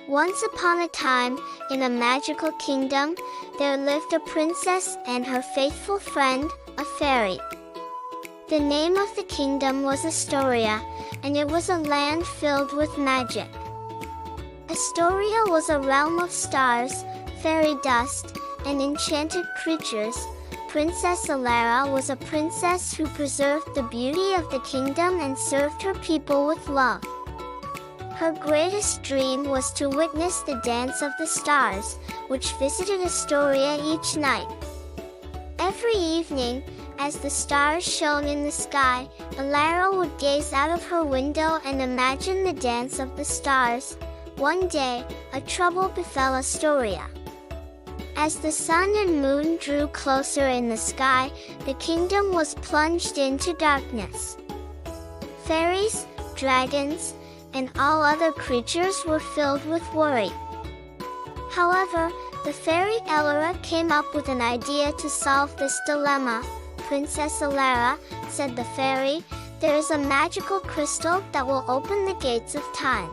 Once upon a time, in a magical kingdom, there lived a princess and her faithful friend, a fairy. The name of the kingdom was Astoria, and it was a land filled with magic. Astoria was a realm of stars, fairy dust, and enchanted creatures. Princess Alara was a princess who preserved the beauty of the kingdom and served her people with love. Her greatest dream was to witness the dance of the stars, which visited Astoria each night. Every evening, as the stars shone in the sky, Alara would gaze out of her window and imagine the dance of the stars. One day, a trouble befell Astoria. As the sun and moon drew closer in the sky, the kingdom was plunged into darkness. Fairies, dragons, and all other creatures were filled with worry. However, the fairy Alara came up with an idea to solve this dilemma. "Princess Alara," said the fairy, "there is a magical crystal that will open the gates of time.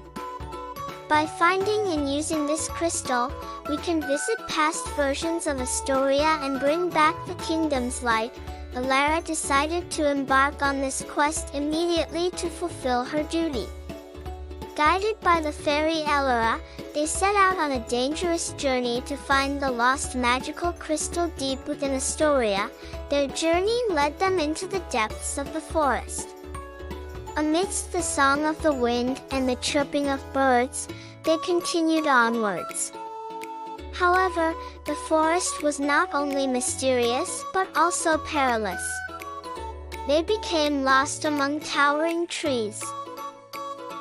By finding and using this crystal, we can visit past versions of Astoria and bring back the kingdom's light." Alara decided to embark on this quest immediately to fulfill her duty. Guided by the fairy Alara, they set out on a dangerous journey to find the lost magical crystal deep within Astoria. Their journey led them into the depths of the forest. Amidst the song of the wind and the chirping of birds, they continued onwards. However, the forest was not only mysterious but also perilous. They became lost among towering trees.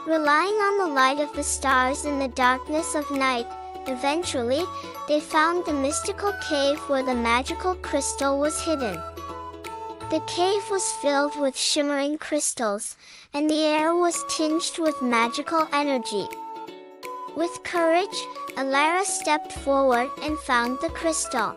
Relying on the light of the stars in the darkness of night, eventually, they found the mystical cave where the magical crystal was hidden. The cave was filled with shimmering crystals, and the air was tinged with magical energy. With courage, Alara stepped forward and found the crystal.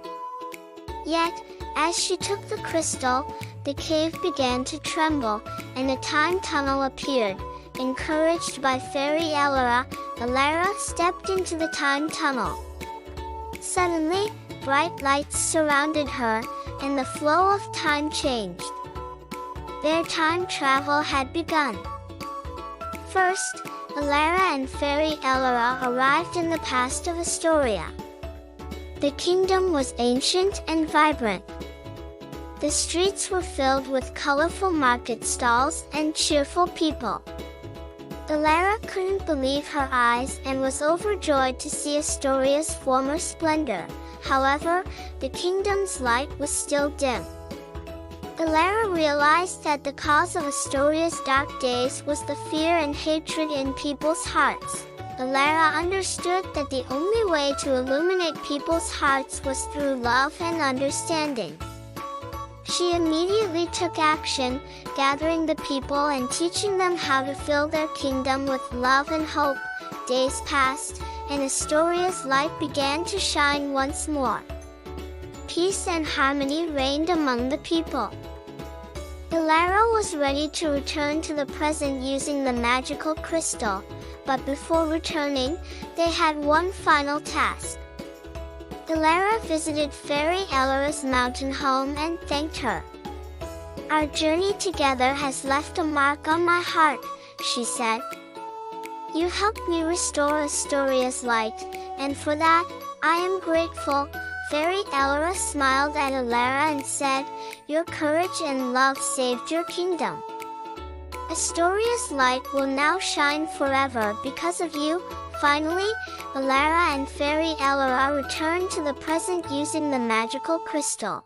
Yet, as she took the crystal, the cave began to tremble, and a time tunnel appeared. Encouraged by Fairy Alara, Alara stepped into the time tunnel. Suddenly, bright lights surrounded her, and the flow of time changed. Their time travel had begun. First, Alara and Fairy Alara arrived in the past of Astoria. The kingdom was ancient and vibrant. The streets were filled with colorful market stalls and cheerful people. Alara couldn't believe her eyes and was overjoyed to see Astoria's former splendor. However, the kingdom's light was still dim. Alara realized that the cause of Astoria's dark days was the fear and hatred in people's hearts. Alara understood that the only way to illuminate people's hearts was through love and understanding. She immediately took action, gathering the people and teaching them how to fill their kingdom with love and hope. Days passed, and Astoria's light began to shine once more. Peace and harmony reigned among the people. Alara was ready to return to the present using the magical crystal, but before returning, they had one final task. Alara visited Fairy Alara's mountain home and thanked her. "Our journey together has left a mark on my heart," she said. "You helped me restore Astoria's light, and for that, I am grateful." Fairy Alara smiled at Alara and said, "Your courage and love saved your kingdom. Astoria's light will now shine forever because of you." Finally, Alara and Fairy Alara returned to the present using the magical crystal.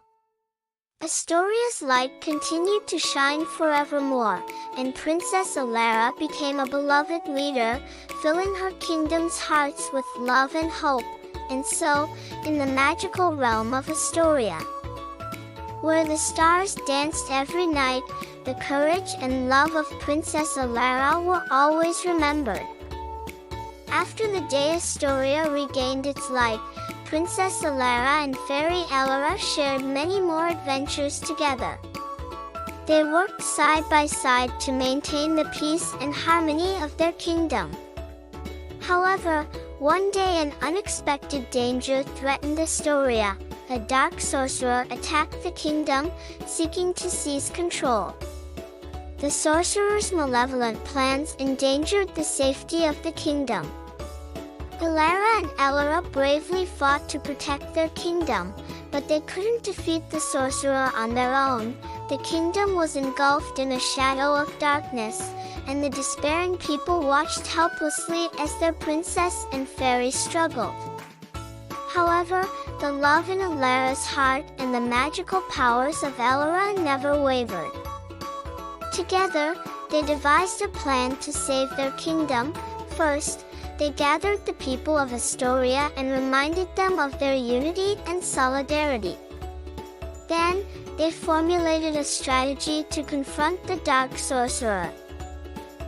Astoria's light continued to shine forevermore, and Princess Alara became a beloved leader, filling her kingdom's hearts with love and hope. And so, in the magical realm of Astoria, where the stars danced every night, the courage and love of Princess Alara were always remembered. After the day Astoria regained its light, Princess Alara and Fairy Alara shared many more adventures together. They worked side by side to maintain the peace and harmony of their kingdom. However, One day an unexpected danger threatened Astoria. A dark sorcerer attacked the kingdom, seeking to seize control. The sorcerer's malevolent plans endangered the safety of the kingdom. Elara and Elara bravely fought to protect their kingdom, but they couldn't defeat the sorcerer on their own. The kingdom was engulfed in a shadow of darkness, and the despairing people watched helplessly as their princess and fairy struggled. However, the love in Elara's heart and the magical powers of Elara never wavered. Together, they devised a plan to save their kingdom. First, they gathered the people of Astoria and reminded them of their unity and solidarity. Then, they formulated a strategy to confront the dark sorcerer.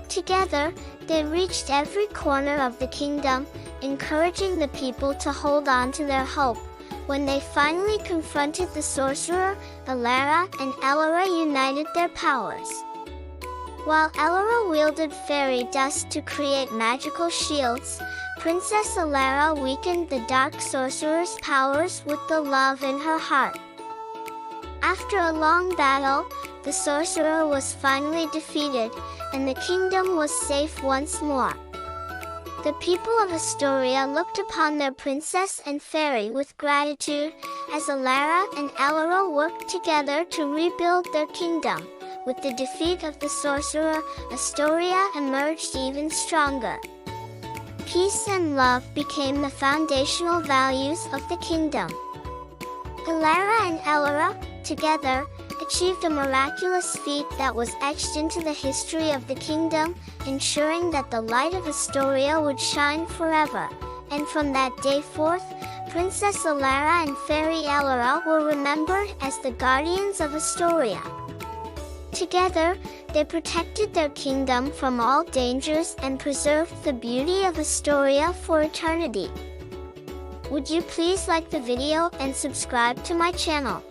Together, they reached every corner of the kingdom, encouraging the people to hold on to their hope. When they finally confronted the sorcerer, Elara and Elara united their powers. While Elara wielded fairy dust to create magical shields, Princess Elara weakened the dark sorcerer's powers with the love in her heart. After a long battle, the sorcerer was finally defeated, and the kingdom was safe once more. The people of Astoria looked upon their princess and fairy with gratitude, as Elara and Elara worked together to rebuild their kingdom. With the defeat of the sorcerer, Astoria emerged even stronger. Peace and love became the foundational values of the kingdom. Elara and Elara, together, achieved a miraculous feat that was etched into the history of the kingdom, ensuring that the light of Astoria would shine forever. And from that day forth, Princess Elara and Fairy Elara were remembered as the guardians of Astoria. Together, they protected their kingdom from all dangers and preserved the beauty of Astoria for eternity. Would you please like the video and subscribe to my channel?